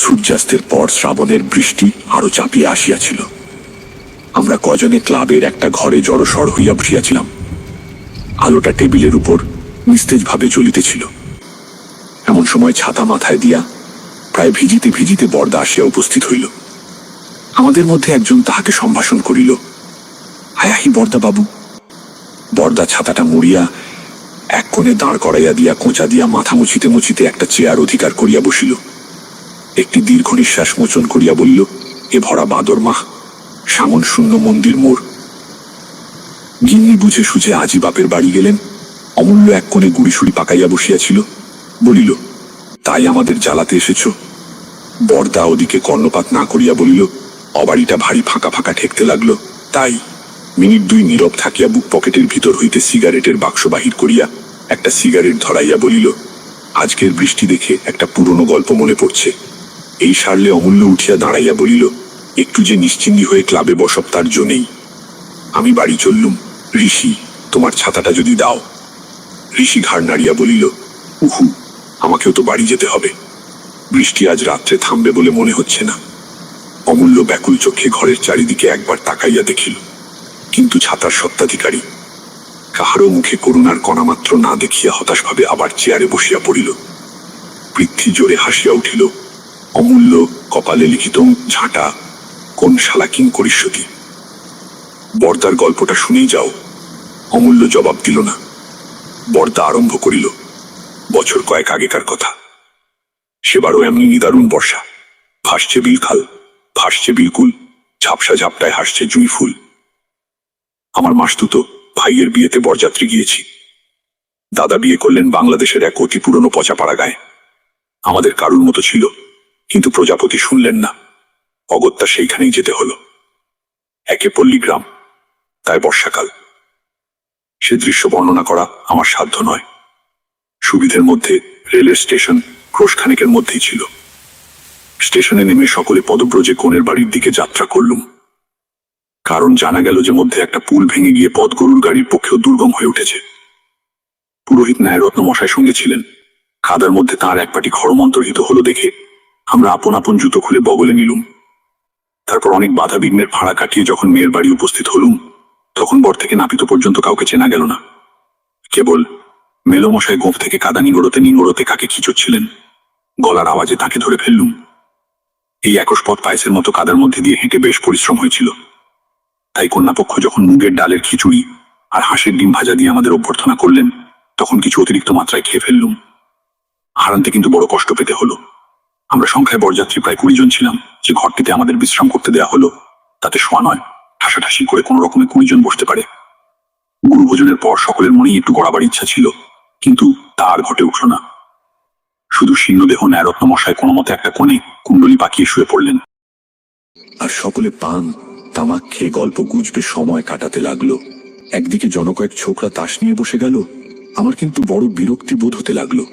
সূর্যাস্তের পর শ্রাবণের বৃষ্টি আরো চাপিয়ে আসিয়াছিল। আমরা কজনে ক্লাবের একটা ঘরে জড়সড় হইয়া বসিয়াছিলাম। আলোটা টেবিলের উপর নিস্তেজ ভাবে জ্বলিতেছিল। এমন সময় ছাতা মাথায় দিয়া প্রায় ভিজিতে ভিজিতে বরদা আসিয়া উপস্থিত হইল। আমাদের মধ্যে একজন তাহাকে সম্ভাষণ করিল, আয়াহি বরদা বাবু। বরদা ছাতাটা মুড়িয়া এক কোণে দাঁড় করাইয়া দিয়া কোঁচা দিয়া মাথা মুছিতে মুছিতে একটা চেয়ার অধিকার করিয়া বসিল। একটি দীর্ঘ নিঃশ্বাস মোচন করিয়া বলিল, এ ভরা বাদর মাহ, সামন শূন্য মন্দির মোড়। গিন্নি বুঝে সুঝে আজই বাপের বাড়ি গেলেন। অমূল্য এক কোণে গুড়িসুড়ি পাকাইয়া বসিয়াছিল, বলিল, তাই আমাদের জ্বালাতে এসেছ? বরদা ওদিকে কর্ণপাত না করিয়া বলিল, অবাড়িটা ভারী ফাঁকা ফাঁকা ঠেকতে লাগলো, তাই। মিনিট দুই নীরব থাকিয়া বুক পকেটের ভিতর হইতে সিগারেটের বাক্স বাহির করিয়া একটা সিগারেট ধরাইয়া বলিল, আজকের বৃষ্টি দেখে একটা পুরনো গল্প মনে পড়ছে। এই সারলে অমূল্য উঠিয়া দাঁড়াইয়া বলিল, একটু যে নিশ্চিন্তি হয়ে ক্লাবে বসব তার জন্যেই। আমি বাড়ি চললুম। ঋষি, তোমার ছাতাটা যদি দাও। ঋষি ঘাড় নাড়িয়া বলিল, উহু, আমাকেও তো বাড়ি যেতে হবে। বৃষ্টি আজ রাত্রে থামবে বলে মনে হচ্ছে না। অমূল্য ব্যাকুল চোখে ঘরের চারিদিকে একবার তাকাইয়া দেখিল, কিন্তু ছাতার সত্ত্বাধিকারী কাহারও মুখে করুণার কণামাত্র না দেখিয়া হতাশভাবে আবার চেয়ারে বসিয়া পড়িল। পৃথ্বী জোরে হাসিয়া উঠিল। অমূল্য কপালে লিখিত ঝাঁটা, কোন শালা কিং করিষ্যতি। বরদার গল্পটা শুনেই যাও। অমূল্য জবাব দিল না। বরদা আরম্ভ করিল, বছর কয়েক আগেকার কথা। সেবারও এমনি নিদারুণ বর্ষা। ভাসছে বিলখাল, ভাসছে বিলকুল, ঝাপসা ঝাপটায় হাসছে জুঁই ফুল। আমার মাসতুতো ভাইয়ের বিয়েতে বরযাত্রী গিয়েছি। দাদা বিয়ে করলেন বাংলাদেশের এক অতি পুরনো পচাপাড়া গায়ে। আমাদের কারুর মতো ছিল, কিন্তু প্রজাপতি শুনলেন না। অগত্যা সেইখানেই যেতে হলো। একে পল্লী গ্রাম, তাই বর্ষাকাল। সে দৃশ্য বর্ণনা করা আমার সাধ্য নয়। সুবিধের মধ্যে রেলের স্টেশন ক্রোশখানেকের মধ্যেই ছিল। স্টেশনে নেমে সকলে পদব্রজে কোণের বাড়ির দিকে যাত্রা করলুম। কারণ জানা গেল যে মধ্যে একটা পুল ভেঙে গিয়ে পথ গরুর গাড়ির পক্ষেও দুর্গম হয়ে উঠেছে। পুরোহিত ন্যায়রত্ন মশাই সঙ্গে ছিলেন। কাদার মধ্যে তাঁর এক পাটি খড়ম অন্তর্হিত হলো দেখে আমরা আপন আপন জুতো খুলে বগলে নিলুম। তারপর অনেক বাধা বিঘ্নের ফাঁড়া কাটিয়ে যখন মেয়ের বাড়ি উপস্থিত হলুম, তখন বর থেকে নাপিত পর্যন্ত কাউকে চেনা গেল না। কেবল মেলোমশাই গোঁফ থেকে কাদা নিগড়তে নিগড়তে কাকে খিচুচ্ছিলেন। গলার আওয়াজে তাকে ধরে ফেললুম। এই একশ পথ পায়েসের মতো কাদার মধ্যে দিয়ে হেঁটে বেশ পরিশ্রম হয়েছিল। তাই কন্যাপক্ষ যখন মুগের ডালের খিচুড়ি আর হাঁসের ডিম ভাজা দিয়ে আমাদের অভ্যর্থনা করলেন, তখন কিছু অতিরিক্ত মাত্রায় খেয়ে ফেললুম। হারান্তে কিন্তু বড় কষ্ট পেতে হলো। আমরা সংখ্যায় বরযাত্রী প্রায় 20 জন ছিলাম। যে ঘরটিতে আমাদের বিশ্রাম করতে দেয়া হলো, তাতে শোয়া নয়, ঠাসাঠাসি করে কোনো রকমে 20 জন বসতে পারে। গুরুভোজনের পর সকলের মনেই একটু গড়াবার ইচ্ছা ছিল, কিন্তু তা আর ঘটে উঠল না। শুধু শীর্ণদেহ ন্যায়রত্ন মশাই কোনো মতে একটা কোণে কুণ্ডলি পাকিয়ে শুয়ে পড়লেন। আর সকলে পান তামাক খেয়ে গল্প গুজবে সময় কাটাতে লাগলো। একদিকে জনকয়েক ছোকরা তাস নিয়ে বসে গেল। আমার কিন্তু বড় বিরক্তি বোধ হতে লাগলো।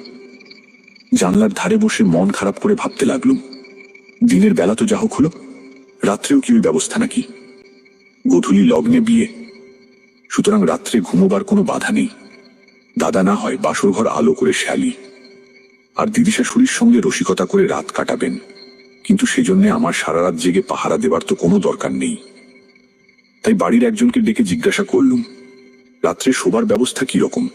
জানলার ধারে বসে মন খারাপ করে ভাবতে লাগলুম, দিনের বেলা তো যা হোক হলো, রাত্রেও কি ওই ব্যবস্থা নাকি? গোধূলি লগ্নে বিয়ে, সুতরাং রাত্রে ঘুমোবার কোনো বাধা নেই। দাদা না হয় বাসর ঘর আলো করে শ্যালি আর দিদি শাশুড়ির সঙ্গে রসিকতা করে রাত কাটাবেন, কিন্তু সেজন্য আমার সারা রাত জেগে পাহারা দেবার তো কোনো দরকার নেই। তাই বাড়ির একজনকে ডেকে জিজ্ঞাসা করলুম, রাত্রে শোবার ব্যবস্থা কি রকম?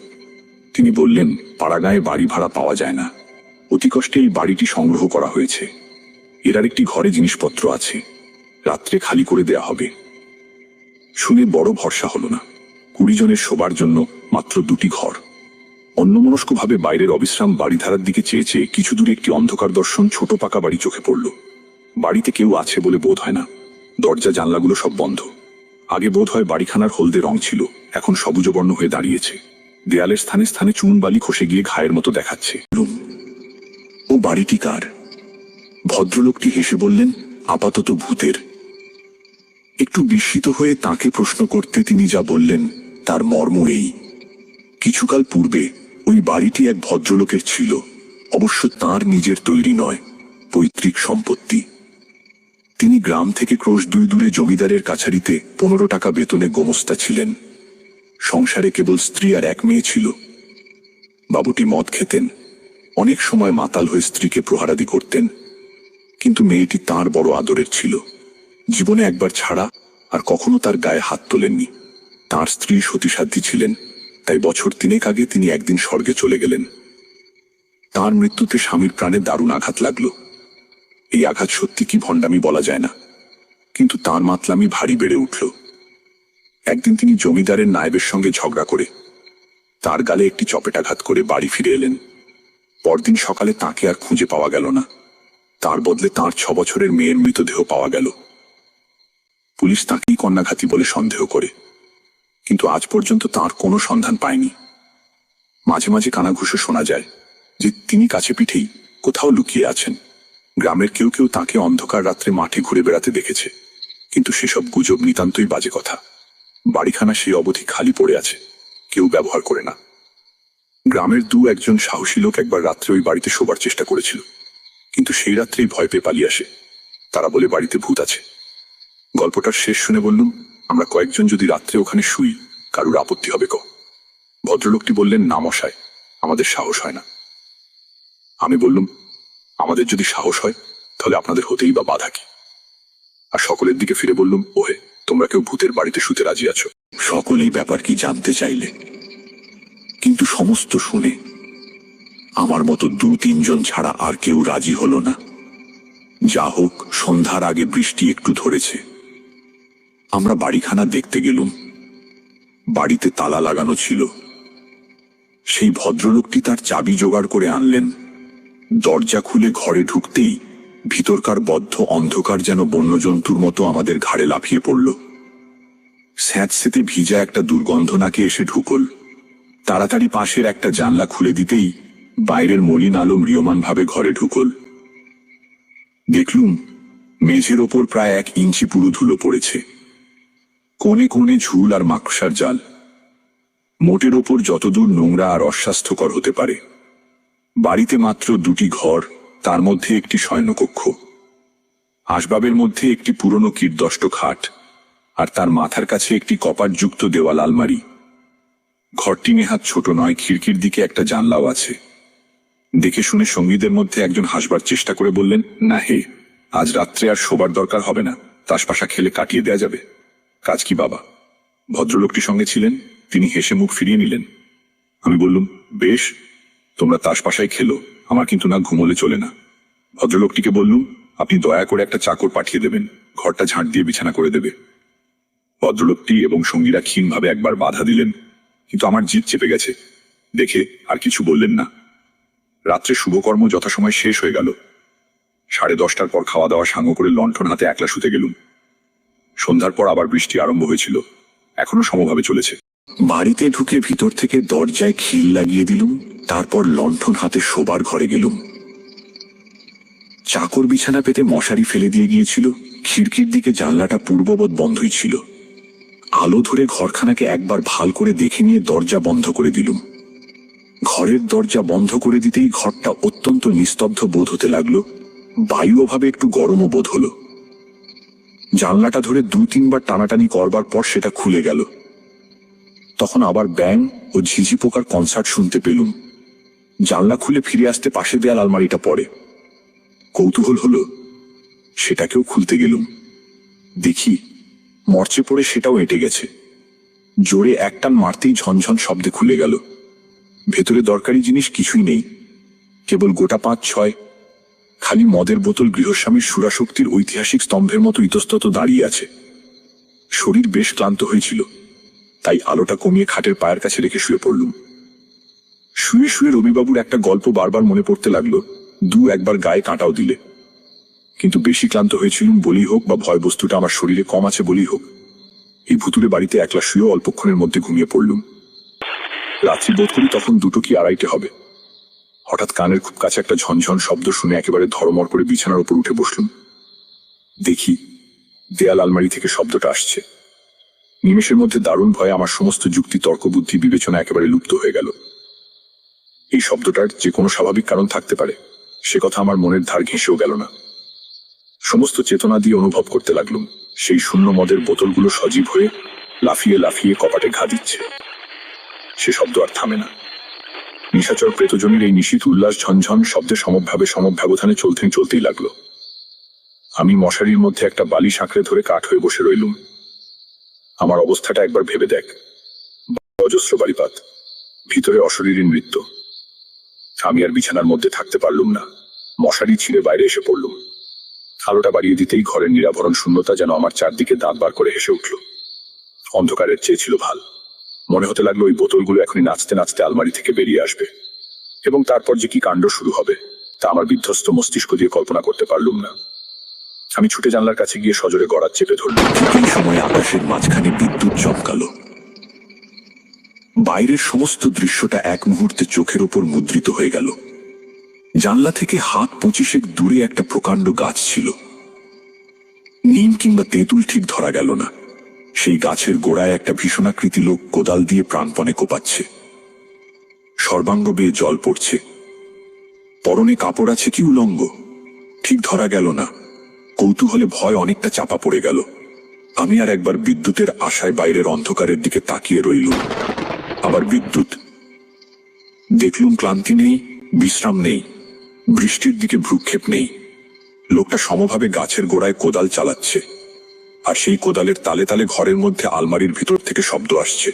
তিনি বললেন, পাড়াগাঁয়ে বাড়ি ভাড়া পাওয়া যায় না, অতি কষ্টে এই বাড়িটি সংগ্রহ করা হয়েছে। এর আর একটি ঘরে জিনিসপত্র আছে, রাত্রে খালি করে দেয়া হবে। শুনে বড় ভরসা হলো না। 20 জনের শোবার জন্য মাত্র 2টি ঘর। অন্যমনস্কভাবে বাইরের অবিশ্রাম বাড়িধারার দিকে চেয়ে চেয়ে কিছু দূরে একটি অন্ধকার দর্শন ছোট পাকা বাড়ি চোখে পড়ল। বাড়িতে কেউ আছে বলে বোধ হয় না। দরজা জানলাগুলো সব বন্ধ। আগে বোধ হয় বাড়িখানার হলদে রং ছিল, এখন সবুজবর্ণ হয়ে দাঁড়িয়েছে। দেয়ালের স্থানে স্থানে চুন বালি খসে গিয়ে ঘায়ের মতো দেখাচ্ছে। ও বাড়িটি কার? ভদ্রলোকটি হেসে বললেন, আপাতত ভূতের। একটু বিস্মিত হয়ে তাকে প্রশ্ন করতে তিনি যা বললেন তার মর্ম এই, কিছুকাল পূর্বে ওই বাড়িটি এক ভদ্রলোকের ছিল। অবশ্য তার নিজের তৈরি নয়, পৈতৃক সম্পত্তি। তিনি গ্রাম থেকে ক্রোশ 2 দূরে জমিদারের কাছারিতে 15 টাকা বেতনে গোমস্তা ছিলেন। সংসারে কেবল স্ত্রী আর এক মেয়ে ছিল। বাবুটি মদ খেতেন, অনেক সময় মাতাল হয়ে স্ত্রীকে প্রহারাদি করতেন। কিন্তু মেয়েটি তার বড় আদরের ছিল। জীবনে একবার ছাড়া আর কখনো তার গায়ে হাত তোলেননি। তার স্ত্রী সতীসাধ্যী ছিলেন, তাই বছর 3 আগে তিনি একদিন স্বর্গে চলে গেলেন। তার মৃত্যুতে স্বামীর প্রাণে দারুণ আঘাত লাগলো। এই আঘাত সত্যি কি ভণ্ডামি বলা যায় না, কিন্তু তার মাতলামি ভারী বেড়ে উঠল। একদিন তিনি জমিদারের নায়েবের সঙ্গে ঝগড়া করে তার গালে একটি চপেটাঘাত করে বাড়ি ফিরে এলেন। পরদিন সকালে তাকে আর খুঁজে পাওয়া গেল না। তার বদলে তার 6 বছরের মেয়ের মৃতদেহ পাওয়া গেল। পুলিশ তাকেই কন্যাঘাতী বলে সন্দেহ করে, কিন্তু আজ পর্যন্ত তার কোনো সন্ধান পায়নি। মাঝে মাঝে কানাঘুষো শোনা যায় যে তিনি কাছে পিঠেই কোথাও লুকিয়ে আছেন। গ্রামের কেউ কেউ তাকে অন্ধকার রাত্রে মাঠে ঘুরে বেড়াতে দেখেছে, কিন্তু সেসব গুজব নিতান্তই বাজে কথা। বাড়িখানা সেই অবধি খালি পড়ে আছে, কেউ ব্যবহার করে না। গ্রামের 2-1 সাহসী লোক একবার রাত্রে ওই বাড়িতে শোবার চেষ্টা করেছিল, কিন্তু সেই রাত্রেই ভয় পেয়ে পালিয়ে আসে। তারা বলে বাড়িতে ভূত আছে। গল্পটার শেষ শুনে বললুম, আমরা কয়েকজন যদি রাত্রে ওখানে শুই, কারুর আপত্তি হবে ক? ভদ্রলোকটি বললেন, না মশাই, আমাদের সাহস হয় না। আমি বললুম, আমাদের যদি সাহস হয় তাহলে আপনাদের হতেই বা বাধা কি? আর সকলের দিকে ফিরে বললুম, ওহে, তোমরা কেউ ভূতের বাড়িতে শুতে রাজি আছো? সকলেই ব্যাপার কি জানতে চাইলে, কিন্তু সমস্ত শুনে আমার মতো 2-3 জন ছাড়া আর কেউ রাজি হলো না। যা হোক, সন্ধ্যার আগে বৃষ্টি একটু ধরেছে। আমরা বাড়িখানা দেখতে গেলুম। বাড়িতে তালা লাগানো ছিল। সেই ভদ্রলোকটি তার চাবি জোগাড় করে আনলেন। দরজা খুলে ঘরে ঢুকতেই ভিতরকার বদ্ধ অন্ধকার যেন বন্যজন্তুর মতো আমাদের ঘাড়ে লাফিয়ে পড়ল। স্যাঁতসেঁতে ভিজা একটা দুর্গন্ধ নাকে এসে ঢুকল। তাড়াতাড়ি পাশের একটা জানলা খুলে দিতেই বাইরের মলিন আলো ম্রিয়মান ভাবে ঘরে ঢুকল। দেখলুম মেঝের ওপর প্রায় 1 ইঞ্চি পুরু ধুলো পড়েছে। কোণে কোণে ঝুল আর মাকড়সার জাল। মোটের ওপর যতদূর নোংরা আর অস্বাস্থ্যকর হতে পারে। বাড়িতে মাত্র 2টি ঘর, তার মধ্যে একটি শয়নকক্ষ। আসবাবের মধ্যে একটি পুরনো কীটদষ্ট খাট, আর তার মাথার কাছে একটি কপাটযুক্ত দেওয়াল আলমারি। ঘরটি নেহাত ছোট নয়, খিড়কির দিকে একটা জানলাও আছে। দেখে শুনে সঙ্গীদের মধ্যে একজন হাসবার চেষ্টা করে বললেন, না হে, আজ রাত্রে আর শোবার দরকার হবে না, তাসপাশা খেলে কাটিয়ে দেয়া যাবে। কাজ কি বাবা? ভদ্রলোকটি সঙ্গে ছিলেন, তিনি হেসে মুখ ফিরিয়ে নিলেন। আমি বললুম, বেশ, তোমরা তাসপাশাই খেলো, আমার কিন্তু না ঘুমোলে চলে না। ভদ্রলোকটিকে বললুম, আপনি দয়া করে একটা চাকর পাঠিয়ে দেবেন, ঘরটা ঝাঁট দিয়ে বিছানা করে দেবে। ভদ্রলোকটি এবং সঙ্গীরা ক্ষীণভাবে একবার বাধা দিলেন, কিন্তু আমার জিভ চেপে গেছে দেখে আর কিছু বললেন না। রাত্রে শুভকর্ম যথাসময় শেষ হয়ে গেল। 10:30টার পর খাওয়া দাওয়া সাঙ্গ করে লণ্ঠন হাতে একলা শুতে গেলুম। সন্ধ্যার পর আবার বৃষ্টি আরম্ভ হয়েছিল, এখনো সমভাবে চলেছে। বাড়িতে ঢুকে ভিতর থেকে দরজায় খিল লাগিয়ে দিলুম, তারপর লণ্ঠন হাতে শোবার ঘরে গেলুম। চাকর বিছানা পেতে মশারি ফেলে দিয়ে গিয়েছিল। খিড়কির দিকে জানলাটা পূর্ববৎ বন্ধই ছিল। আলো ধরে ঘরখানাকে একবার ভাল করে দেখে নিয়ে দরজা বন্ধ করে দিলুম। ঘরের দরজা বন্ধ করে দিতেই ঘরটা অত্যন্ত নিস্তব্ধ বোধ হতে লাগলো। বায়ু অভাবে একটু গরমও বোধ হলো। জানলাটা ধরে 2-3 বার টানাটানি করবার পর সেটা খুলে গেল। তখন আবার ব্যাং ও ঝিঝি পোকার কনসার্ট শুনতে পেলুম। জানলা খুলে ফিরে আসতে পাশে দেয়াল আলমারিটা পড়ে। কৌতূহল হলো, সেটাকেও খুলতে গেলুম। দেখি মরচে পড়ে সেটাও এঁটে গেছে। জোরে একটান মারতেই ঝনঝন শব্দে খুলে গেল। ভেতরে দরকারি জিনিস কিছুই নেই, কেবল গোটা 5-6 খালি মদের বোতল গৃহস্বামীর সুরাশক্তির ঐতিহাসিক স্তম্ভের মতো ইতস্তত দাঁড়িয়ে আছে। শরীর বেশ ক্লান্ত হয়েছিল, তাই আলোটা কমিয়ে খাটের পায়ের কাছে রেখে শুয়ে পড়লুম। শুয়ে শুয়ে রবিবাবুর একটা গল্প বারবার মনে পড়তে লাগলো। 2-1 গায়ে কাঁটাও দিলে, কিন্তু বেশি ক্লান্ত হয়েছিলুম বলেই হোক বা ভয় বস্তুটা আমার শরীরে কম আছে বলেই হোক, এই ভুতুরে বাড়িতে একলা শুয়েও অল্পক্ষণের মধ্যে ঘুমিয়ে পড়লুম। রাত্রি বোধ করি তখন 2টো কি 2:30 হবে। হঠাৎ কানের খুব কাছে একটা ঝনঝন শব্দ শুনে একেবারে ধরমর করে বিছানার উপর উঠে বসলুম। দেখি দেয়াল আলমারি থেকে শব্দটা আসছে। নিমেষের মধ্যে দারুণ ভয়ে আমার সমস্ত যুক্তি, তর্ক, বুদ্ধি, বিবেচনা একেবারে লুপ্ত হয়ে গেল। এই শব্দটার যে কোনো স্বাভাবিক কারণ থাকতে পারে, সে কথা আমার মনের ধার ঘেঁষেও গেল না। সমস্ত চেতনা দিয়ে অনুভব করতে লাগলুম সেই শূন্য মদের বোতলগুলো সজীব হয়ে লাফিয়ে লাফিয়ে কপাটে ঘা দিচ্ছে। সে শব্দ আর থামে না। নিশাচর প্রেতজনের এই নিশীথ উল্লাস ঝনঝন শব্দে সমভাবে সমব্যবধানে চলতেই লাগলো। আমি মশারির মধ্যে একটা বালিশ আঁকড়ে ধরে কাঠ হয়ে বসে রইলুম। আমার অবস্থাটা একবার ভেবে দেখ। অজস্র বালিপাত, ভিতরে অশরীরী নৃত্য। আমি আর বিছানার মধ্যে থাকতে পারলুম না, মশারি ছিঁড়ে বাইরে এসে পড়লুম। আলোটা বাড়িয়ে দিতেই ঘরের নিরাভরণ শূন্যতা যেন আমার চারদিকে দাঁত বার করে হেসে উঠল। অন্ধকারের চেয়ে ছিল ভাল। মনে হতে লাগলো ওই বোতলগুলো এখনই নাচতে নাচতে আলমারি থেকে বেরিয়ে আসবে, এবং তারপর যে কি কাণ্ড শুরু হবে তা আমার বিধ্বস্ত মস্তিষ্ক দিয়ে কল্পনা করতে পারলুম না। আমি ছুটে জানলার কাছে গিয়ে সজোরে গড়াত চেপে ধরলুম। ঠিক এই সময় আকাশের মাঝখানে বিদ্যুৎ চমকালো। বাইরের সমস্ত দৃশ্যটা এক মুহূর্তে চোখের ওপর মুদ্রিত হয়ে গেল। জানলা থেকে হাত 25 দূরে একটা প্রকাণ্ড গাছ ছিল। নিম কিংবা তেঁতুল ঠিক ধরা গেল না। সেই গাছের গোড়ায় একটা ভীষণাকৃতি লোক কোদাল দিয়ে প্রাণপণে কোপাচ্ছে। সর্বাঙ্গ বেয়ে জল পড়ছে। পরনে কাপড় আছে কি উলঙ্গ ঠিক ধরা গেল না। কৌতূহলে ভয় অনেকটা চাপা পড়ে গেল। আমি আর একবার বিদ্যুতের আশায় বাইরের অন্ধকারের দিকে তাকিয়ে রইলুম। আবার বিদ্যুৎ। দেখলুম ক্লান্তি নেই, বিশ্রাম নেই, বৃষ্টির দিকে ভ্রুক্ষেপ নেই। লোকটা সমভাবে গাছের গোড়ায় কোদাল চালাচ্ছে, আর সেই কোদালের তালে তালে ঘরের মধ্যে আলমারির ভিতর থেকে শব্দ আসছে,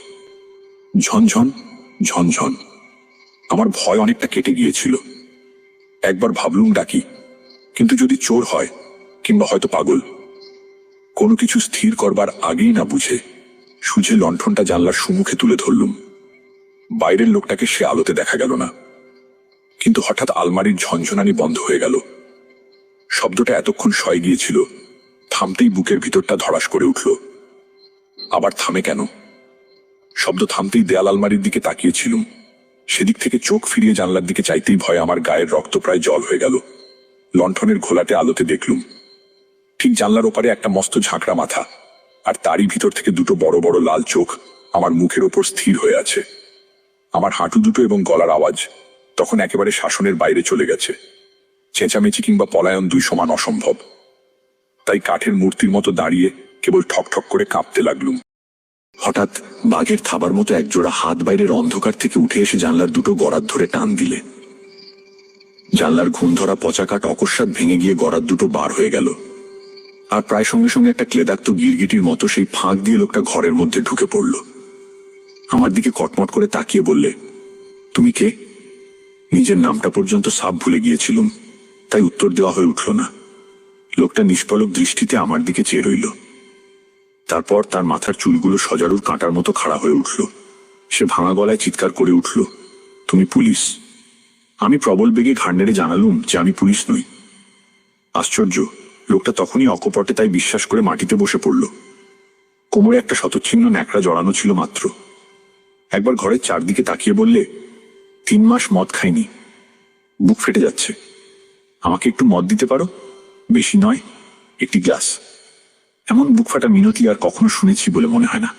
ঝনঝন ঝনঝন। আমার ভয় অনেকটা কেটে গিয়েছিল। একবার ভাবলুম ডাকি, কিন্তু যদি চোর হয় কিংবা হয়তো পাগল। কোনো কিছু স্থির করবার আগেই না বুঝে সুঝে লণ্ঠনটা জানলার সম্মুখে তুলে ধরলুম। বাইরের লোকটাকে সে আলোতে দেখা গেল না, কিন্তু হঠাৎ আলমারির ঝনঝনানি বন্ধ হয়ে গেল। শব্দটা এতক্ষণ সয়ে গিয়েছিল, থামতেই বুকের ভিতরটা ধড়াস করে উঠল। আবার থামে কেন? শব্দ থামতেই দেয়াল আলমারির দিকে তাকিয়েছিলুম। সেদিক থেকে চোখ ফিরিয়ে জানলার দিকে চাইতেই ভয়ে আমার গায়ের রক্ত প্রায় জল হয়ে গেল। লণ্ঠনের ঘোলাটে আলোতে দেখলুম ঠিক জানলার ওপারে একটা মস্ত ঝাঁকড়া মাথা, আর তারই ভিতর থেকে দুটো বড় বড় লাল চোখ আমার মুখের ওপর স্থির হয়ে আছে। আমার হাঁটু দুটো এবং গলার আওয়াজ তখন একেবারে শাসনের বাইরে চলে গেছে। চেঁচামেচি কিংবা পলায়ন দুই সমান অসম্ভব। তাই কাঠের মূর্তির মতো দাঁড়িয়ে কেবল ঠক ঠক করে কাঁপতে লাগলুম। হঠাৎ বাঘের থাবার মতো একজোড়া হাত বাইরের অন্ধকার থেকে উঠে এসে জানলার দুটো গড়াত ধরে টান দিলে। জানলার ঘুম ধরা পচা কাঠ অকস্মাৎ ভেঙে গিয়ে গড়াত দুটো বার হয়ে গেল, আর প্রায় সঙ্গে সঙ্গে একটা ক্লেদাক্ত গিরগিটির মতো সেই ফাঁক দিয়ে লোকটা ঘরের মধ্যে ঢুকে পড়ল। আমার দিকে কটমট করে তাকিয়ে বললে, তুমি কে? নিজের নামটা পর্যন্ত সাপ ভুলে গিয়েছিলুম, তাই উত্তর দেওয়া হয়ে উঠল না। লোকটা নিষ্পলক দৃষ্টিতে আমার দিকে চেয়ে রইল। তারপর তার মাথার চুলগুলো সজারুর কাঁটার মতো খাড়া হয়ে উঠল। সে ভাঙা গলায় চিৎকার করে উঠল, তুমি পুলিশ? আমি প্রবল বেগে ঘাড় নেড়ে জানালুম যে আমি পুলিশ নই। আশ্চর্য, লোকটা তখনই অকপটে তাই বিশ্বাস করে মাটিতে বসে পড়ল। কোমরে একটা শতচ্ছিন্ন ন্যাকড়া জড়ানো ছিল মাত্র। একবার ঘরের চারদিকে তাকিয়ে বললে, 3 মাস মদ খাইনি, বুক ফেটে যাচ্ছে, আমাকে একটু মদ দিতে পারো? বেশি নয়, একটি গ্লাস। এমন বুক ফাটা মিনতি আর কখনো শুনেছি বলে মনে হয় না।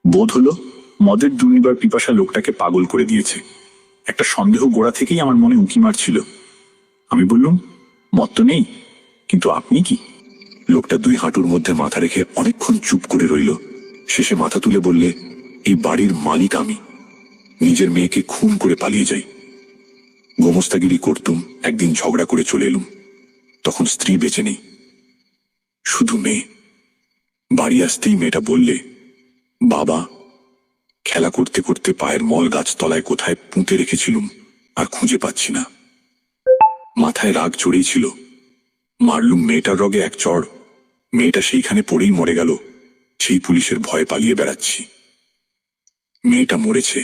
বোধ হলো মদের দুর্নিবার পিপাসা লোকটাকে পাগল করে দিয়েছে। একটা সন্দেহ গোড়া থেকেই আমার মনে উঁকি মারছিল। আমি বললুম, মদ তো নেই, কিন্তু আপনি কি? লোকটা 2 হাঁটুর মধ্যে মাথা রেখে অনেকক্ষণ চুপ করে রইল। শেষে মাথা তুলে বললে, এই বাড়ির মালিক আমি। নিজের মেয়েকে খুন করে পালিয়ে যাই। গোমস্তাগিরি করতুম, একদিন ঝগড়া করে চলে এলুম। তখন স্ত্রী বেঁচে নেই, শুধু মেয়ে। বাড়ি আসতেই মেয়েটা বললে, বাবা, খেলা করতে করতে পায়ের মল গাছতলায় কোথায় পুঁতে রেখেছিলুম, আর খুঁজে পাচ্ছি না। মাথায় রাগ চড়েছিল। মারলুম মেয়েটার রগে এক চড়। মেয়েটা সেইখানে পড়েই মরে গেল। সেই পুলিশের ভয়ে পালিয়ে বেড়াচ্ছি। মেয়েটা মরেছে,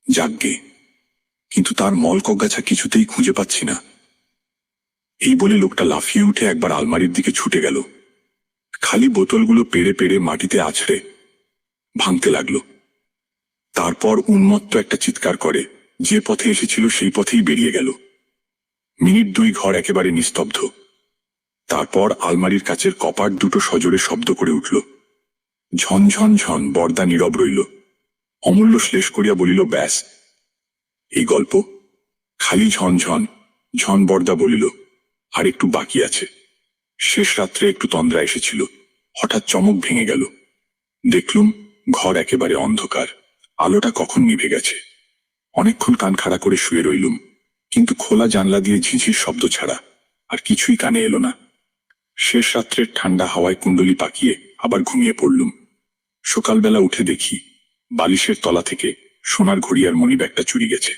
যাগ্গে, কিন্তু তার মল কজ্ঞাছা কিছুতেই খুঁজে পাচ্ছি না। এই বলে লোকটা লাফিয়ে উঠে একবার আলমারির দিকে ছুটে গেল। খালি বোতলগুলো পেড়ে পেড়ে মাটিতে আছড়ে ভাঙতে লাগলো। তারপর উন্মত্ত একটা চিৎকার করে যে পথে এসেছিল সেই পথেই বেরিয়ে গেল। মিনিট 2 ঘর একেবারে নিস্তব্ধ। তারপর আলমারির কাছের কপাট দুটো সজোরে শব্দ করে উঠল। ঝনঝন ঝন। বরদা নীরব রইল। অমূল্য শ্লেষ করিয়া বলিল, ব্যাস, এই গল্প? খালি ঝনঝন ঝন। বরদা বলিল, আর একটু বাকি আছে। শেষ রাত্রে একটু তন্দ্রা এসেছিল। হঠাৎ চমক ভেঙে গেল। দেখলুম ঘর একেবারে অন্ধকার। আলোটা কখন নিভে গেছে। অনেকক্ষণ কান খাড়া করে শুয়ে রইলুম, কিন্তু খোলা জানলা দিয়ে ঝিঝির শব্দ ছাড়া আর কিছুই কানে এলো না। শেষ রাত্রের ঠান্ডা হাওয়ায় কুণ্ডলি পাকিয়ে আবার ঘুমিয়ে পড়লুম। সকালবেলা উঠে দেখি বালিশের তলা থেকে সোনার ঘড়ি আর মণিব্যাগটা চুরি গেছে।